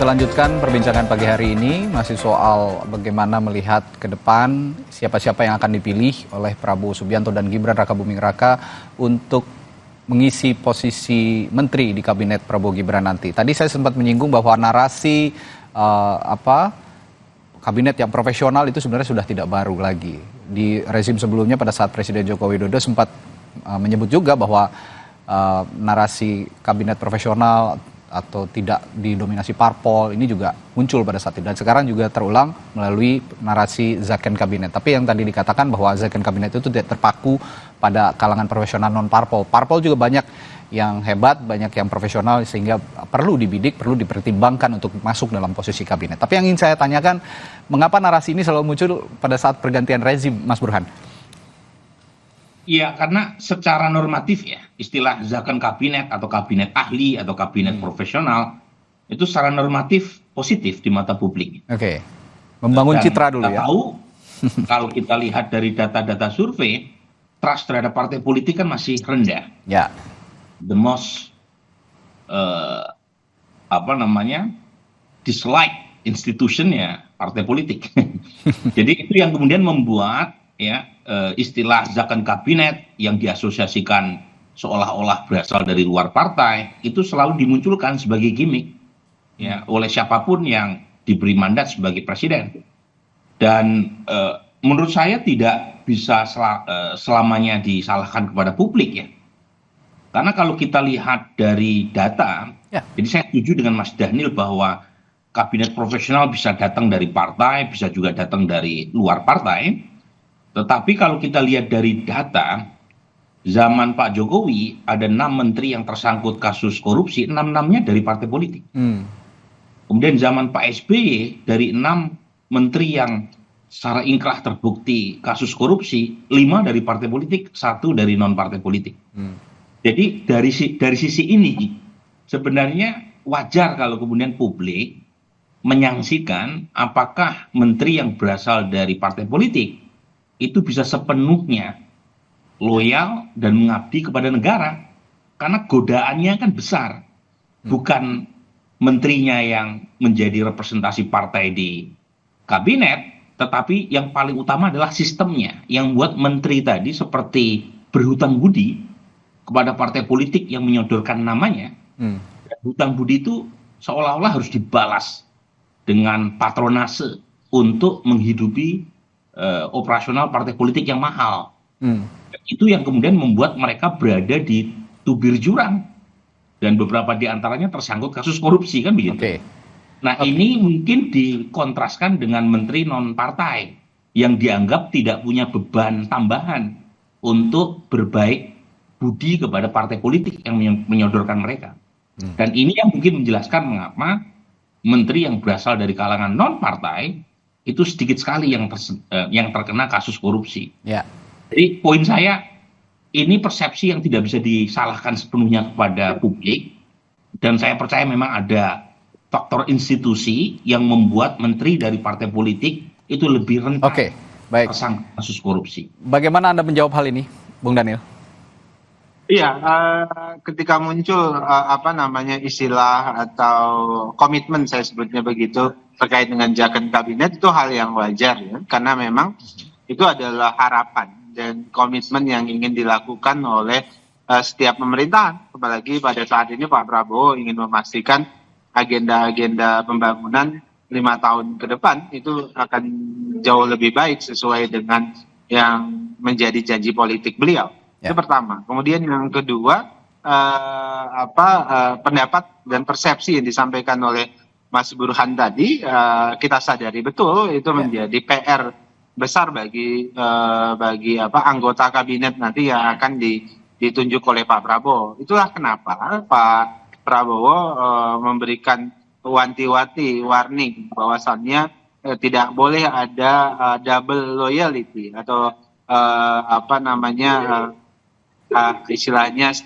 Kita lanjutkan perbincangan pagi hari ini masih soal bagaimana melihat ke depan siapa-siapa yang akan dipilih oleh Prabowo Subianto dan Gibran Rakabuming Raka untuk mengisi posisi menteri di kabinet Prabowo Gibran nanti. Tadi saya sempat menyinggung bahwa narasi kabinet yang profesional itu sebenarnya sudah tidak baru lagi. Di rezim sebelumnya pada saat Presiden Joko Widodo sempat menyebut juga bahwa narasi kabinet profesional atau tidak didominasi parpol ini juga muncul pada saat itu dan sekarang juga terulang melalui narasi zakon kabinet. Tapi yang tadi dikatakan bahwa zakon kabinet itu tidak terpaku pada kalangan profesional non parpol. Parpol juga banyak yang hebat, banyak yang profesional sehingga perlu dibidik, perlu dipertimbangkan untuk masuk dalam posisi kabinet. Tapi yang ingin saya tanyakan, mengapa narasi ini selalu muncul pada saat pergantian rezim, Mas Burhan? Iya, karena secara normatif ya, istilah zakon kabinet atau kabinet ahli atau kabinet profesional itu secara normatif positif di mata publik. Oke, membangun citra dulu ya. Tahu kalau kita lihat dari data-data survei, trust terhadap partai politik kan masih rendah. Ya. The most dislike institution ya partai politik. Jadi itu yang kemudian membuat ya istilah zakon kabinet yang diasosiasikan seolah-olah berasal dari luar partai itu selalu dimunculkan sebagai gimmick ya oleh siapapun yang diberi mandat sebagai presiden. Dan menurut saya tidak bisa selamanya disalahkan kepada publik ya. Karena kalau kita lihat dari data, jadi saya setuju dengan Mas Dhanil bahwa kabinet profesional bisa datang dari partai, bisa juga datang dari luar partai. Tetapi kalau kita lihat dari data, zaman Pak Jokowi ada 6 menteri yang tersangkut kasus korupsi, 6-6-nya dari partai politik. Kemudian zaman Pak SBY dari 6 menteri yang secara ingkrah terbukti kasus korupsi, 5 dari partai politik, 1 dari non partai politik. Jadi dari sisi ini sebenarnya wajar kalau kemudian publik menyaksikan apakah menteri yang berasal dari partai politik itu bisa sepenuhnya loyal dan mengabdi kepada negara. Karena godaannya kan besar. Bukan menterinya yang menjadi representasi partai di kabinet, tetapi yang paling utama adalah sistemnya. Yang buat menteri tadi seperti berhutang budi kepada partai politik yang menyodorkan namanya. Hutang budi itu seolah-olah harus dibalas dengan patronase untuk menghidupi operasional partai politik yang mahal. Itu yang kemudian membuat mereka berada di tubir jurang dan beberapa di antaranya tersangkut kasus korupsi kan begitu. Ini mungkin dikontraskan dengan menteri non partai yang dianggap tidak punya beban tambahan untuk berbaik budi kepada partai politik yang menyodorkan mereka. Dan ini yang mungkin menjelaskan mengapa menteri yang berasal dari kalangan non partai itu sedikit sekali yang terkena kasus korupsi. Jadi poin saya, ini persepsi yang tidak bisa disalahkan sepenuhnya kepada publik. Dan saya percaya memang ada faktor institusi yang membuat menteri dari partai politik itu lebih rentan tersangkut kasus korupsi. Bagaimana Anda menjawab hal ini, Bung Dhanil? Iya, ketika muncul istilah atau komitmen saya sebutnya begitu terkait dengan zakon kabinet itu hal yang wajar ya, karena memang itu adalah harapan dan komitmen yang ingin dilakukan oleh setiap pemerintahan. Apalagi pada saat ini Pak Prabowo ingin memastikan agenda-agenda pembangunan 5 tahun ke depan itu akan jauh lebih baik sesuai dengan yang menjadi janji politik beliau. Itu pertama. Kemudian yang kedua, pendapat dan persepsi yang disampaikan oleh Mas Burhan tadi, kita sadari betul itu menjadi PR besar bagi anggota kabinet nanti yang akan ditunjuk oleh Pak Prabowo. Itulah kenapa Pak Prabowo memberikan wanti-wanti warning bahwasannya tidak boleh ada double loyalty atau istilahnya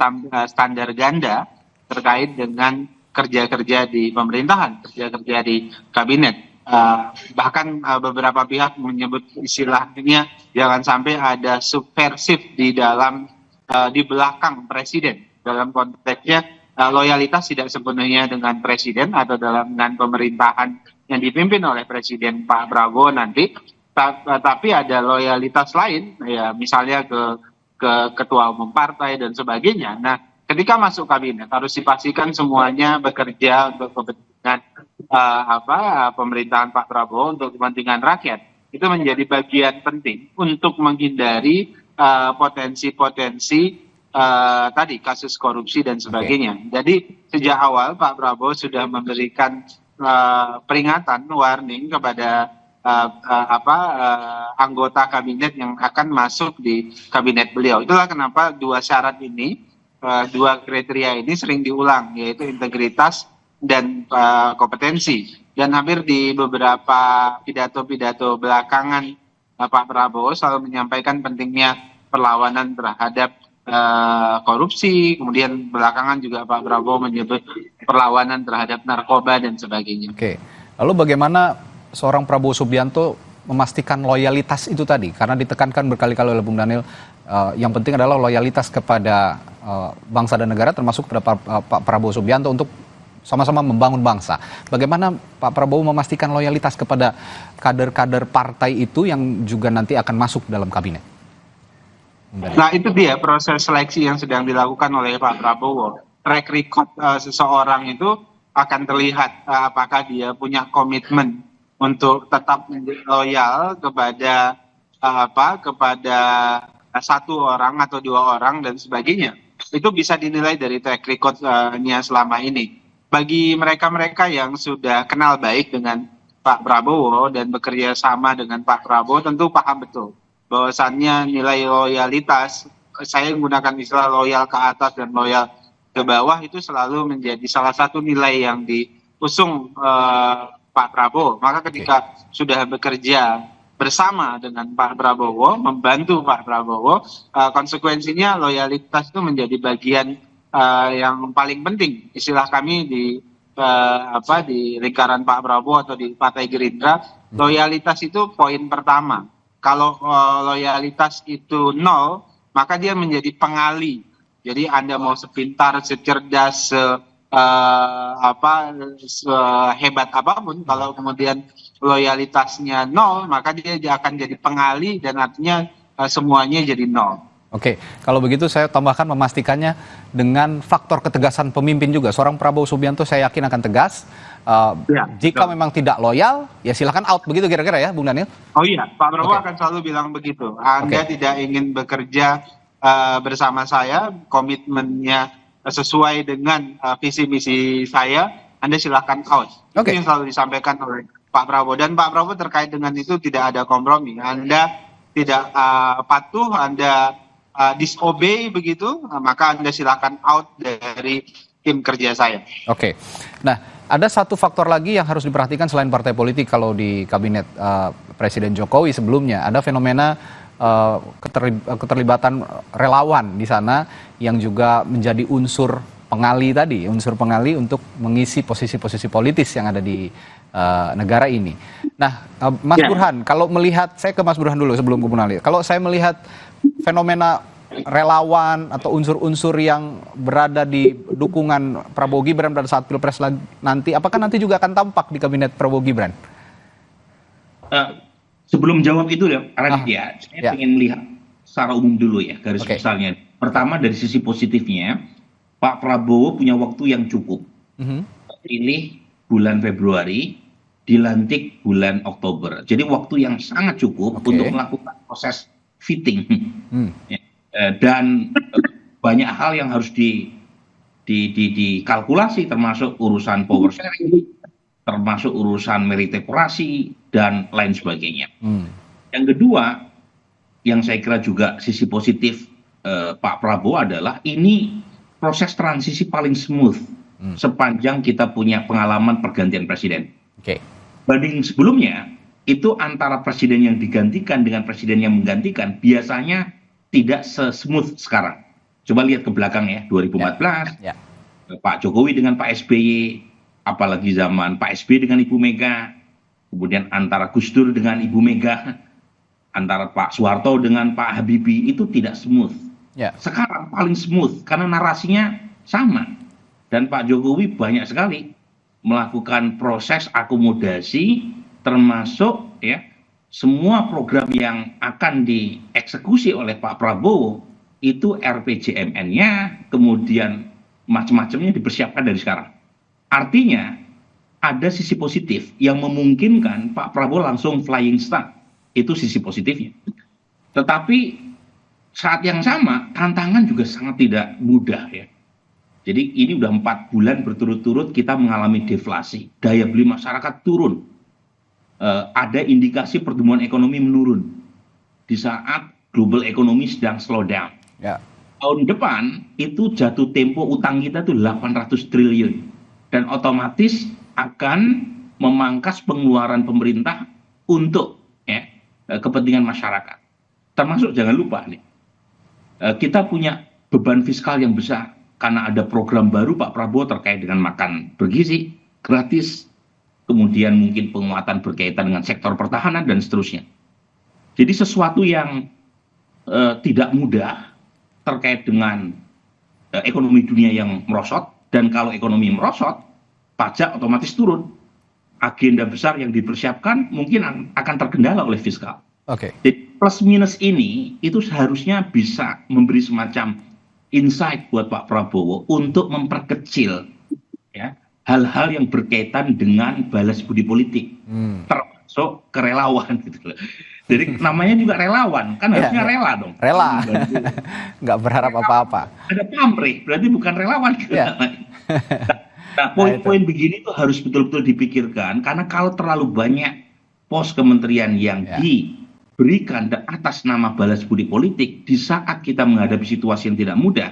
standar ganda terkait dengan kerja-kerja di pemerintahan, kerja-kerja di kabinet. Bahkan beberapa pihak menyebut istilahnya jangan sampai ada subversif di belakang presiden. Dalam konteksnya loyalitas tidak sepenuhnya dengan presiden atau dengan pemerintahan yang dipimpin oleh Presiden Pak Prabowo nanti, tapi ada loyalitas lain, ya misalnya ke ketua umum partai dan sebagainya. Nah, ketika masuk kabinet harus dipastikan semuanya bekerja untuk kepentingan pemerintahan Pak Prabowo, untuk kepentingan rakyat. Itu menjadi bagian penting untuk menghindari potensi-potensi tadi kasus korupsi dan sebagainya. Jadi sejak awal Pak Prabowo sudah memberikan peringatan, warning kepada anggota kabinet yang akan masuk di kabinet beliau. Itulah kenapa dua syarat ini, dua kriteria ini sering diulang, yaitu integritas dan kompetensi. Dan hampir di beberapa pidato-pidato belakangan Pak Prabowo selalu menyampaikan pentingnya perlawanan terhadap korupsi, kemudian belakangan juga Pak Prabowo menyebut perlawanan terhadap narkoba dan sebagainya. Oke, lalu bagaimana seorang Prabowo Subianto memastikan loyalitas itu tadi? Karena ditekankan berkali-kali oleh Bung Daniel, yang penting adalah loyalitas kepada bangsa dan negara, termasuk kepada Pak Prabowo Subianto untuk sama-sama membangun bangsa. Bagaimana Pak Prabowo memastikan loyalitas kepada kader-kader partai itu yang juga nanti akan masuk dalam kabinet? Nah, itu dia proses seleksi yang sedang dilakukan oleh Pak Prabowo. Track record seseorang itu akan terlihat apakah dia punya komitmen untuk tetap loyal kepada kepada satu orang atau dua orang dan sebagainya. Itu bisa dinilai dari track record-nya selama ini. Bagi mereka-mereka yang sudah kenal baik dengan Pak Prabowo dan bekerja sama dengan Pak Prabowo, tentu paham betul bahwasannya nilai loyalitas, saya menggunakan istilah loyal ke atas dan loyal ke bawah, itu selalu menjadi salah satu nilai yang diusung Pak Prabowo. Maka ketika sudah bekerja bersama dengan Pak Prabowo, membantu Pak Prabowo, konsekuensinya loyalitas itu menjadi bagian yang paling penting. Istilah kami di lingkaran Pak Prabowo atau di Partai Gerindra, loyalitas itu poin pertama. Kalau loyalitas itu nol, maka dia menjadi pengali. Jadi Anda mau sepintar, secerdas, sehebat apapun, kalau kemudian loyalitasnya nol, maka dia akan jadi pengali dan artinya semuanya jadi nol. Oke, kalau begitu saya tambahkan memastikannya dengan faktor ketegasan pemimpin juga. Seorang Prabowo Subianto saya yakin akan tegas. Jika memang tidak loyal, ya silakan out, begitu kira-kira ya, Bung Daniel? Oh iya, Pak Prabowo akan selalu bilang begitu. Anda tidak ingin bekerja bersama saya, komitmennya sesuai dengan visi misi saya, Anda silakan out. Itu yang selalu disampaikan oleh Pak Prabowo. Dan Pak Prabowo terkait dengan itu tidak ada kompromi. Anda tidak patuh, Anda disobey begitu, maka Anda silakan out dari tim kerja saya. Oke. Nah, ada satu faktor lagi yang harus diperhatikan selain partai politik kalau di kabinet Presiden Jokowi sebelumnya. Ada fenomena keterlibatan relawan di sana yang juga menjadi unsur pengali tadi, unsur pengali untuk mengisi posisi-posisi politis yang ada di negara ini. Nah, Mas Burhan, kalau melihat, saya ke Mas Burhan dulu sebelum ke Bung Daniel. Kalau saya melihat fenomena relawan atau unsur-unsur yang berada di dukungan Prabowo Gibran pada saat Pilpres nanti, apakah nanti juga akan tampak di kabinet Prabowo Gibran? Sebelum jawab itu ya, saya ingin melihat secara umum dulu ya, garis besarnya. Pertama dari sisi positifnya, Pak Prabowo punya waktu yang cukup. Pilih bulan Februari, dilantik bulan Oktober. Jadi waktu yang sangat cukup untuk melakukan proses fitting. Dan banyak hal yang harus dikalkulasi, termasuk urusan power sharing, termasuk urusan meritokrasi, dan lain sebagainya. Yang kedua, yang saya kira juga sisi positif Pak Prabowo adalah ini proses transisi paling smooth sepanjang kita punya pengalaman pergantian presiden. Banding sebelumnya, itu antara presiden yang digantikan dengan presiden yang menggantikan biasanya tidak se-smooth sekarang. Coba lihat ke belakang ya, 2014, Pak Jokowi dengan Pak SBY, apalagi zaman Pak SBY dengan Ibu Mega, kemudian antara Gus Dur dengan Ibu Mega, antara Pak Soeharto dengan Pak Habibie, itu tidak smooth. Sekarang paling smooth, karena narasinya sama. Dan Pak Jokowi banyak sekali melakukan proses akomodasi, termasuk ya semua program yang akan dieksekusi oleh Pak Prabowo itu RPJMN-nya, kemudian macam-macamnya dipersiapkan dari sekarang. Artinya ada sisi positif yang memungkinkan Pak Prabowo langsung flying start. Itu sisi positifnya. Tetapi saat yang sama tantangan juga sangat tidak mudah ya. Jadi ini udah 4 bulan berturut-turut kita mengalami deflasi, daya beli masyarakat turun, ada indikasi pertumbuhan ekonomi menurun di saat global ekonomi sedang slow down. Ya. Tahun depan itu jatuh tempo utang kita tuh 800 triliun dan otomatis akan memangkas pengeluaran pemerintah untuk ya, kepentingan masyarakat. Termasuk jangan lupa nih, kita punya beban fiskal yang besar. Karena ada program baru Pak Prabowo terkait dengan makan bergizi, gratis, kemudian mungkin penguatan berkaitan dengan sektor pertahanan dan seterusnya. Jadi sesuatu yang tidak mudah terkait dengan ekonomi dunia yang merosot, dan kalau ekonomi merosot, pajak otomatis turun. Agenda besar yang dipersiapkan mungkin akan terkendala oleh fiskal. Oke. Jadi plus minus ini itu seharusnya bisa memberi semacam insight buat Pak Prabowo untuk memperkecil ya hal-hal yang berkaitan dengan balas budi politik, termasuk kerelawan gitu loh. Jadi namanya juga relawan, kan harusnya rela dong. Rela, nggak berharap apa-apa. Ada pamrih, berarti bukan relawan. Ya. Nah, poin-poin begini tuh harus betul-betul dipikirkan, karena kalau terlalu banyak pos kementerian yang diberikan atas nama balas budi politik di saat kita menghadapi situasi yang tidak mudah,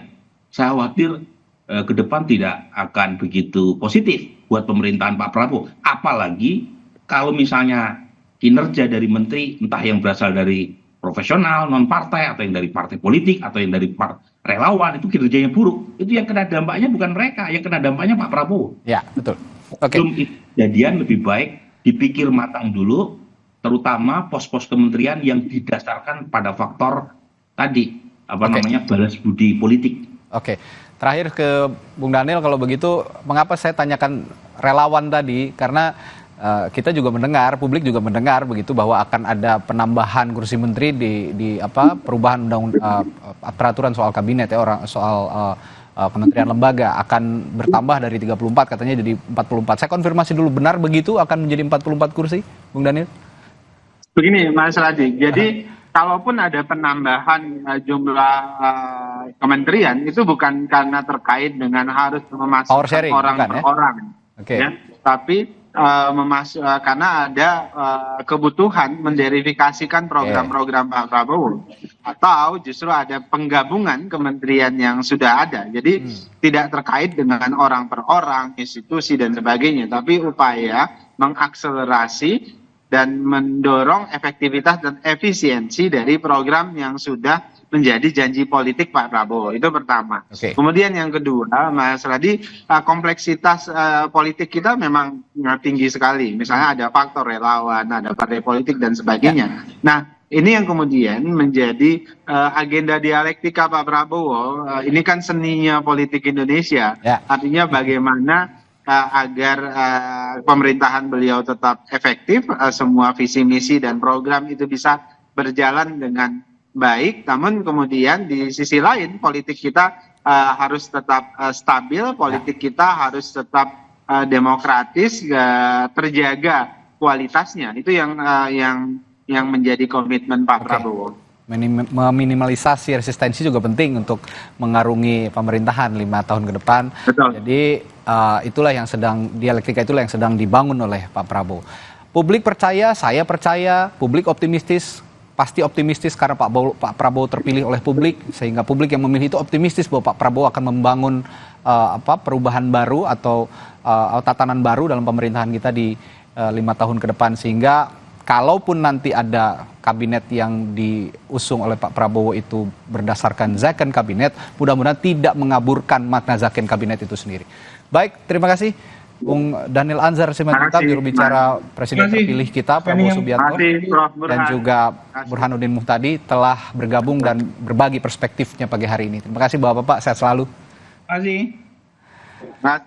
saya khawatir ke depan tidak akan begitu positif buat pemerintahan Pak Prabowo. Apalagi kalau misalnya kinerja dari menteri entah yang berasal dari profesional, non partai, atau yang dari partai politik, atau yang dari relawan, itu kinerjanya buruk. Itu yang kena dampaknya bukan mereka, yang kena dampaknya Pak Prabowo. Ya, betul. Oke. Sebelum kejadian lebih baik dipikir matang dulu, terutama pos-pos kementerian yang didasarkan pada faktor tadi, namanya balas budi politik. Oke. Terakhir ke Bung Daniel, kalau begitu, mengapa saya tanyakan relawan tadi? Karena kita juga mendengar, publik juga mendengar begitu bahwa akan ada penambahan kursi menteri di perubahan peraturan soal kabinet ya, soal kementerian lembaga akan bertambah dari 34 katanya jadi 44. Saya konfirmasi dulu, benar begitu akan menjadi 44 kursi, Bung Daniel? Begini Mas Radhi, jadi kalaupun ada penambahan jumlah kementerian itu bukan karena terkait dengan harus memasukkan orang per orang, ya, tapi karena ada kebutuhan menderifikasikan program-program Pak Prabowo, atau justru ada penggabungan kementerian yang sudah ada. Jadi tidak terkait dengan orang per orang, institusi dan sebagainya, tapi upaya mengakselerasi dan mendorong efektivitas dan efisiensi dari program yang sudah menjadi janji politik Pak Prabowo. Itu pertama. Kemudian yang kedua, Mas Radhi, kompleksitas politik kita memang tinggi sekali. Misalnya ada faktor relawan, ada partai politik dan sebagainya. Nah, ini yang kemudian menjadi agenda dialektika Pak Prabowo. Ini kan seninya politik Indonesia. Artinya bagaimana agar pemerintahan beliau tetap efektif, semua visi misi dan program itu bisa berjalan dengan baik, namun kemudian di sisi lain politik kita harus tetap stabil, politik kita harus tetap demokratis, terjaga kualitasnya. Itu yang menjadi komitmen Pak Prabowo. Meminimalisasi resistensi juga penting untuk mengarungi pemerintahan 5 tahun ke depan. Betul. Jadi dialektika itulah yang sedang dibangun oleh Pak Prabowo. Publik percaya, saya percaya, publik optimistis, pasti optimistis karena Pak Prabowo terpilih oleh publik, sehingga publik yang memilih itu optimistis bahwa Pak Prabowo akan membangun perubahan baru atau tatanan baru dalam pemerintahan kita di 5 tahun ke depan, sehingga kalaupun nanti ada kabinet yang diusung oleh Pak Prabowo itu berdasarkan zakon kabinet, mudah-mudahan tidak mengaburkan makna zakon kabinet itu sendiri. Baik, terima kasih Bung Daniel Anzar Simanjuntak, juru bicara Presiden terpilih kita Prabowo Subianto, dan juga Burhanuddin Muhtadi telah bergabung dan berbagi perspektifnya pagi hari ini. Terima kasih Bapak-Bapak, sehat selalu. Terima kasih. Nah,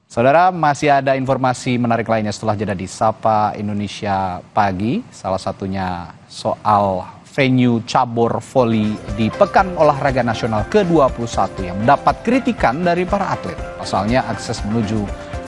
Saudara, masih ada informasi menarik lainnya setelah jeda di Sapa Indonesia Pagi. Salah satunya soal venue cabur voli di Pekan Olahraga Nasional ke-21 yang mendapat kritikan dari para atlet. Pasalnya akses menuju